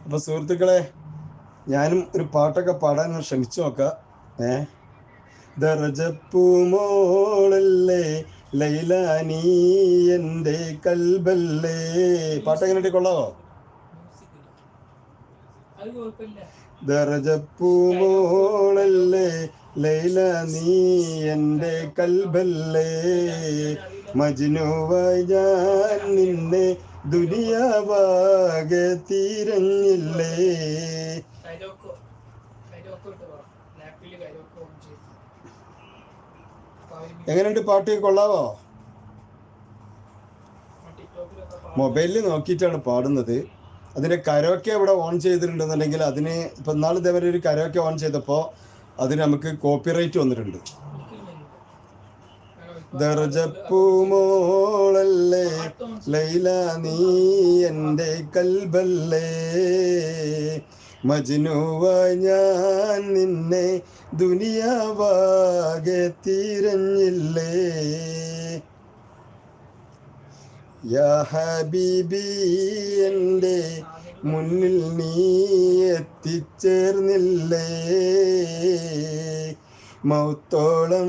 അപ്പൊ സുഹൃത്തുക്കളെ, ഞാനും ഒരു പാട്ടൊക്കെ പാടാൻ ശ്രമിച്ചു നോക്കാം. ദറജപ്പൂമോളല്ലേ ലൈല നീ എൻ്റെ കൽബല്ലേ. പാട്ടെങ്ങനെ കൊള്ളാവോ? ദറജപ്പൂമോളല്ലേ ലൈല നീ എൻ്റെ കൽബല്ലേ, മജ്നുവായി ഞാൻ നിന്നെ ദുനിയാവാകെ തിരഞ്ഞില്ലേ. എങ്ങനെയുണ്ട് പാട്ട്? കൊള്ളാവോ? മൊബൈലിൽ നോക്കിയിട്ടാണ് പാടുന്നത്. അതിന്റെ കരോക്കെ ഇവിടെ ഓൺ ചെയ്തിട്ടുണ്ടെന്നുണ്ടെങ്കിൽ അതിന് ഇപ്പം നാളെ ഇതേവരെ ഒരു കരോക്കെ ഓൺ ചെയ്തപ്പോൾ അതിന് നമുക്ക് കോപ്പിറൈറ്റ് വന്നിട്ടുണ്ട്. ദറജപ്പൂമോളല്ലേ ലൈല നീ എൻ്റെ കൽബല്ലേ, മജ്നുവായി ഞാൻ നിന്നെ ദുനിയാവാകെ തിരഞ്ഞില്ലേ. യാ ഹബീബി എൻ്റെ മുന്നിൽ നീ എത്തിച്ചേർന്നില്ലേ, മൗത്തോളം